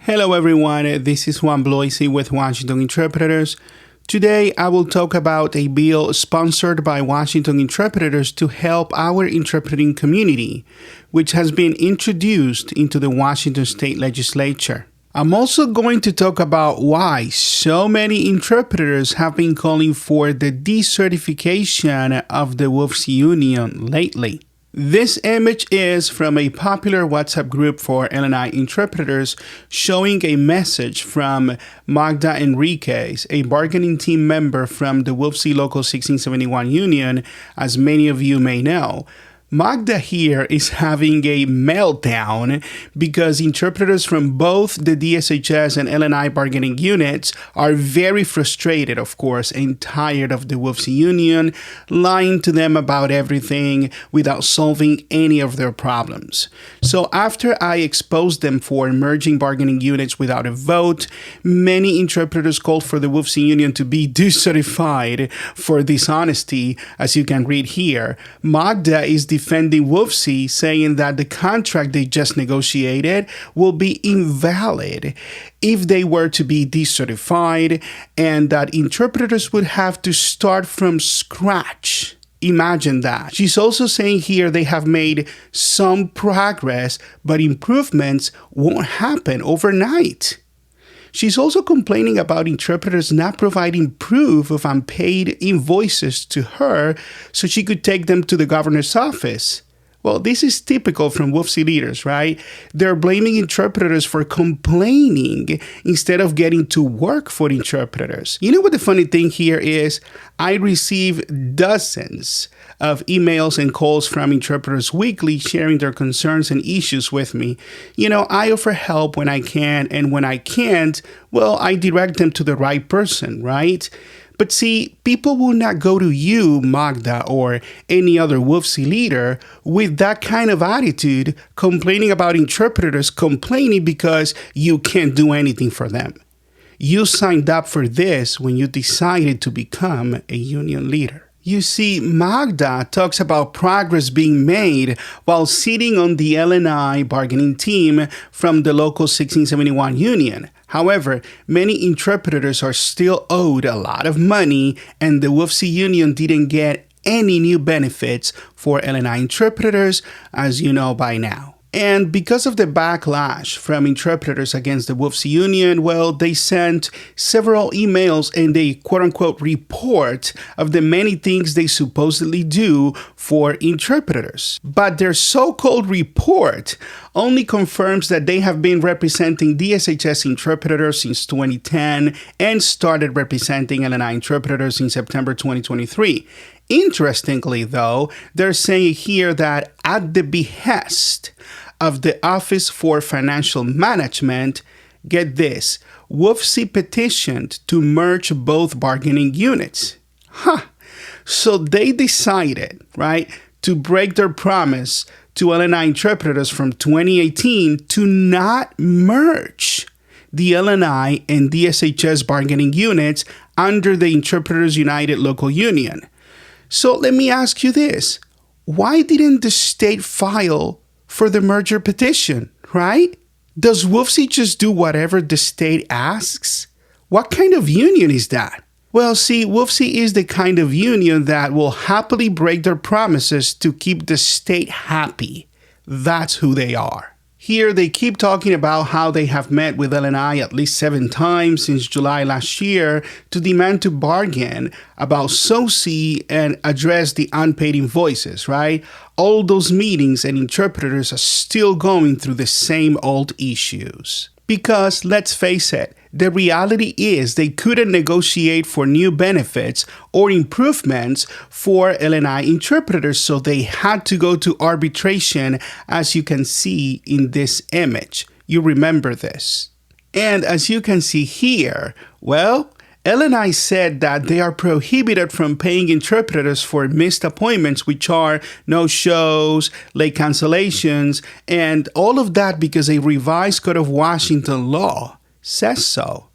Hello everyone, this is Juan Bloise with Washington Interpreters. Today I will talk about a bill sponsored by Washington Interpreters to help our interpreting community, which has been introduced into the Washington State Legislature. I'm also going to talk about why so many interpreters have been calling for the decertification of the WFSE union lately. This image is from a popular WhatsApp group for L&I interpreters showing a message from Magda Enriquez, a bargaining team member from the WFSE Local 1671 Union, as many of you may know. Magda here is having a meltdown because interpreters from both the DSHS and L&I bargaining units are very frustrated, of course, and tired of the WFSE union lying to them about everything without solving any of their problems. So after I exposed them for merging bargaining units without a vote, many interpreters called for the WFSE union to be decertified for dishonesty, as you can read here. Magda is defending WFSE, saying that the contract they just negotiated will be invalid if they were to be decertified, and that interpreters would have to start from scratch. Imagine that. She's also saying here they have made some progress, but improvements won't happen overnight. She's also complaining about interpreters not providing proof of unpaid invoices to her so she could take them to the governor's office. Well, this is typical from WFSE leaders, right? They're blaming interpreters for complaining instead of getting to work for interpreters. You know what the funny thing here is? I receive dozens of emails and calls from interpreters weekly sharing their concerns and issues with me. You know, I offer help when I can, and when I can't, well, I direct them to the right person, right? But see, people will not go to you, Magda, or any other WFSE leader with that kind of attitude, complaining about interpreters complaining because you can't do anything for them. You signed up for this when you decided to become a union leader. You see, Magda talks about progress being made while sitting on the L&I bargaining team from the local 1671 union. However, many interpreters are still owed a lot of money, and the WFSE union didn't get any new benefits for L&I interpreters, as you know by now. And because of the backlash from interpreters against the WFSE union, well, they sent several emails and a quote-unquote report of the many things they supposedly do for interpreters. But their so-called report only confirms that they have been representing DSHS interpreters since 2010 and started representing L&I interpreters in September 2023. Interestingly, though, they're saying here that at the behest of the Office for Financial Management, get this, WFSE petitioned to merge both bargaining units. So they decided, right, to break their promise to L&I interpreters from 2018 to not merge the L&I and DSHS bargaining units under the Interpreters United Local Union. So let me ask you this. Why didn't the state file for the merger petition, right? Does WFSE just do whatever the state asks? What kind of union is that? Well, see, WFSE is the kind of union that will happily break their promises to keep the state happy. That's who they are. Here, they keep talking about how they have met with L&I at least 7 times since July last year to demand to bargain about SOCI and address the unpaid invoices, right? All those meetings and interpreters are still going through the same old issues. Because, let's face it, the reality is they couldn't negotiate for new benefits or improvements for L&I interpreters, so they had to go to arbitration, as you can see in this image. You remember this. And as you can see here, well, L&I said that they are prohibited from paying interpreters for missed appointments, which are no-shows, late cancellations, and all of that because a revised Code of Washington law says so.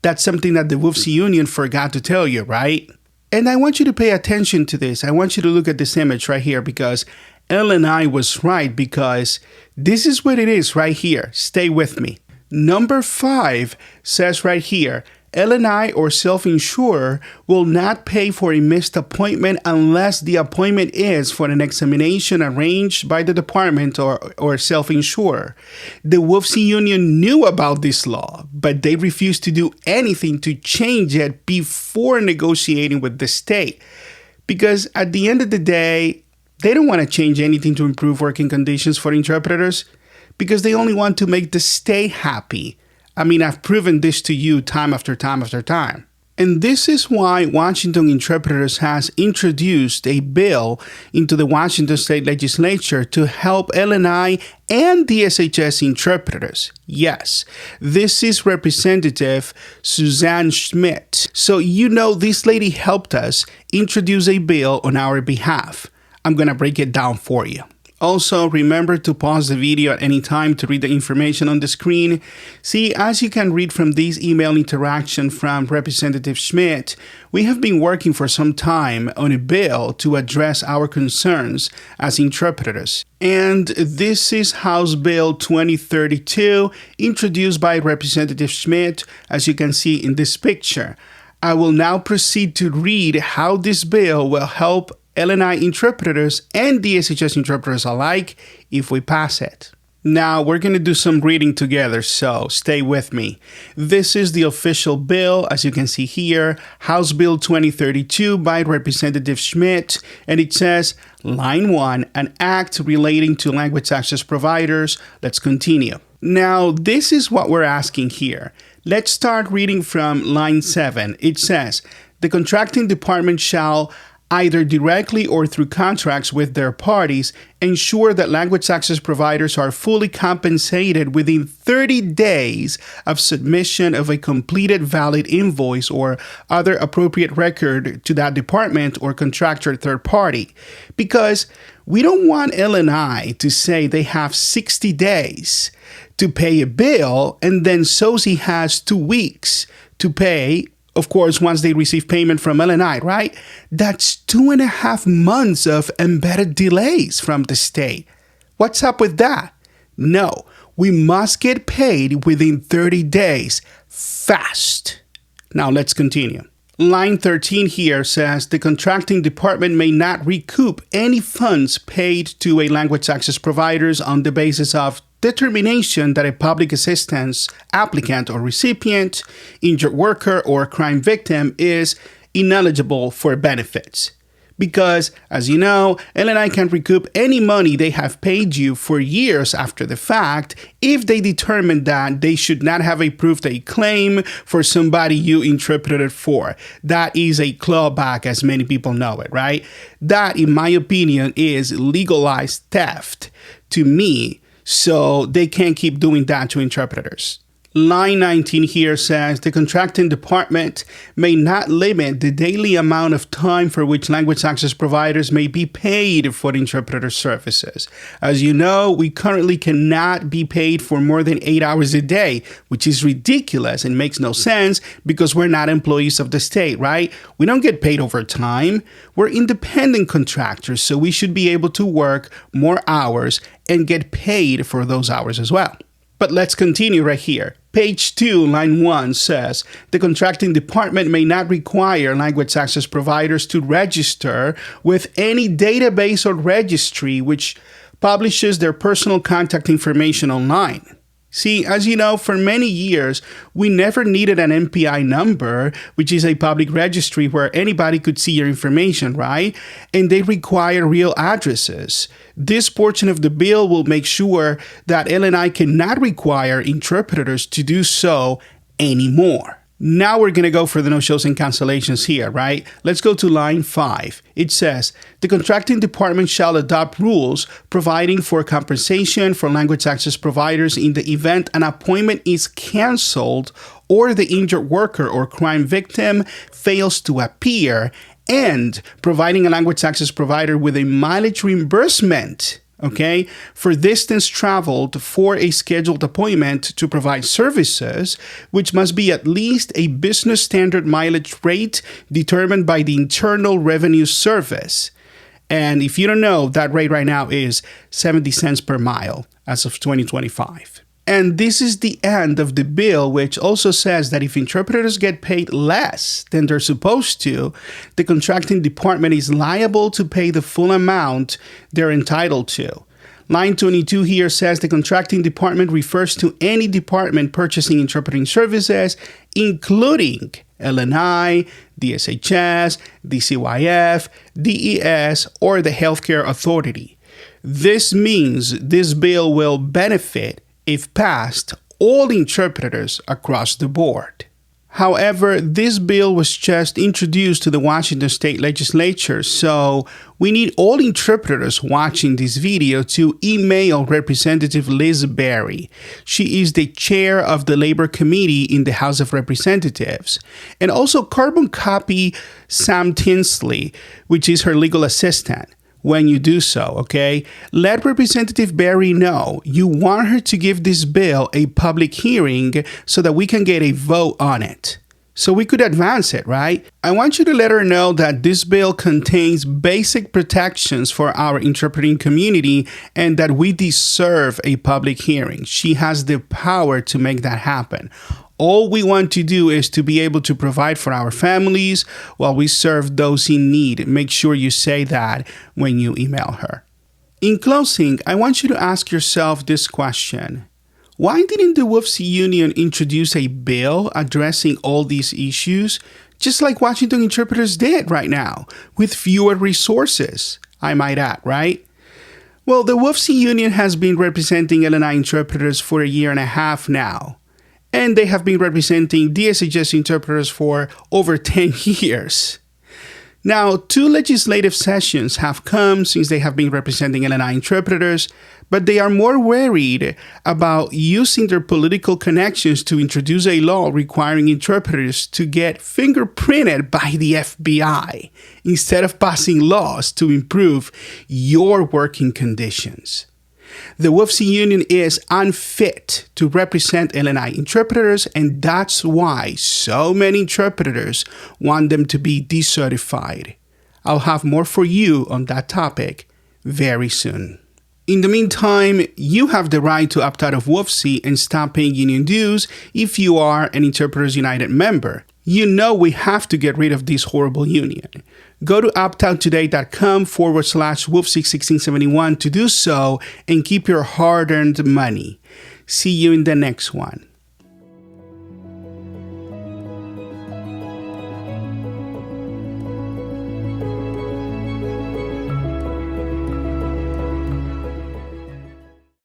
That's something that the WFSE union forgot to tell you, right? And I want you to pay attention to this. I want you to look at this image right here because L&I was right, because this is what it is right here. Stay with me. Number 5 says right here, L&I or self-insurer will not pay for a missed appointment unless the appointment is for an examination arranged by the department or self-insurer. The WFSE union knew about this law, but they refused to do anything to change it before negotiating with the state. Because at the end of the day, they don't want to change anything to improve working conditions for interpreters because they only want to make the state happy. I mean, I've proven this to you time after time after time. And this is why Washington Interpreters has introduced a bill into the Washington State Legislature to help L&I and DSHS Interpreters. Yes, this is Representative Suzanne Schmidt. So you know this lady helped us introduce a bill on our behalf. I'm going to break it down for you. Also, remember to pause the video at any time to read the information on the screen. See, as you can read from this email interaction from Representative Schmidt, we have been working for some time on a bill to address our concerns as interpreters. And this is House Bill 2032, introduced by Representative Schmidt, as you can see in this picture. I will now proceed to read how this bill will help L&I interpreters and DSHS interpreters alike if we pass it. Now, we're going to do some reading together, so stay with me. This is the official bill, as you can see here, House Bill 2032 by Representative Schmidt, and it says, Line 1, an act relating to language access providers. Let's continue. Now, this is what we're asking here. Let's start reading from line 7. It says, the contracting department shall either directly or through contracts with their parties, ensure that language access providers are fully compensated within 30 days of submission of a completed valid invoice or other appropriate record to that department or contractor third party. Because we don't want L&I to say they have 60 days to pay a bill and then SOSI has 2 weeks to pay. Of course, once they receive payment from L&I, right? That's 2.5 months of embedded delays from the state. What's up with that? No, we must get paid within 30 days, fast. Now let's continue. Line 13 here says the contracting department may not recoup any funds paid to a language access providers on the basis of determination that a public assistance applicant or recipient, injured worker, or crime victim is ineligible for benefits. Because, as you know, L&I can recoup any money they have paid you for years after the fact if they determine that they should not have approved a claim for somebody you interpreted for. That is a clawback, as many people know it, right? That, in my opinion, is legalized theft to me. So they can't keep doing that to interpreters. Line 19 here says the contracting department may not limit the daily amount of time for which language access providers may be paid for interpreter services. As you know, we currently cannot be paid for more than 8 hours a day, which is ridiculous and makes no sense because we're not employees of the state, right? We don't get paid overtime. We're independent contractors, so we should be able to work more hours and get paid for those hours as well. But let's continue right here. Page 2, line 1 says, the contracting department may not require language access providers to register with any database or registry which publishes their personal contact information online. See, as you know, for many years, we never needed an MPI number, which is a public registry where anybody could see your information, right? And they require real addresses. This portion of the bill will make sure that L&I cannot require interpreters to do so anymore. Now we're going to go for the no-shows and cancellations here, right? Let's go to line 5. It says, the contracting department shall adopt rules providing for compensation for language access providers in the event an appointment is canceled or the injured worker or crime victim fails to appear, and providing a language access provider with a mileage reimbursement, okay, for distance traveled for a scheduled appointment to provide services, which must be at least a business standard mileage rate determined by the Internal Revenue Service. And if you don't know, that rate right now is 70 cents per mile as of 2025. And this is the end of the bill, which also says that if interpreters get paid less than they're supposed to, the contracting department is liable to pay the full amount they're entitled to. Line 22 here says the contracting department refers to any department purchasing interpreting services, including L&I, DSHS, DCYF, DES, or the Healthcare Authority. This means this bill will benefit, if passed, all interpreters across the board. However, this bill was just introduced to the Washington State Legislature, so we need all interpreters watching this video to email Representative Liz Berry. She is the chair of the Labor Committee in the House of Representatives. And also carbon copy Sam Tinsley, which is her legal assistant. When you do so, okay? Let Representative Berry know you want her to give this bill a public hearing so that we can get a vote on it. So we could advance it, right? I want you to let her know that this bill contains basic protections for our interpreting community and that we deserve a public hearing. She has the power to make that happen. All we want to do is to be able to provide for our families while we serve those in need. Make sure you say that when you email her. In closing, I want you to ask yourself this question. Why didn't the WFSE Union introduce a bill addressing all these issues, just like Washington Interpreters did right now, with fewer resources, I might add, right? Well, the WFSE Union has been representing L&I interpreters for 1.5 years now. And they have been representing DSHS interpreters for over 10 years. Now, 2 legislative sessions have come since they have been representing L&I interpreters, but they are more worried about using their political connections to introduce a law requiring interpreters to get fingerprinted by the FBI instead of passing laws to improve your working conditions. The WFSE Union is unfit to represent L&I interpreters, and that's why so many interpreters want them to be decertified. I'll have more for you on that topic very soon. In the meantime, you have the right to opt out of WFSE and stop paying union dues if you are an Interpreters United member. You know we have to get rid of this horrible union. Go to optouttoday.com/WFSE1671 to do so and keep your hard-earned money. See you in the next one.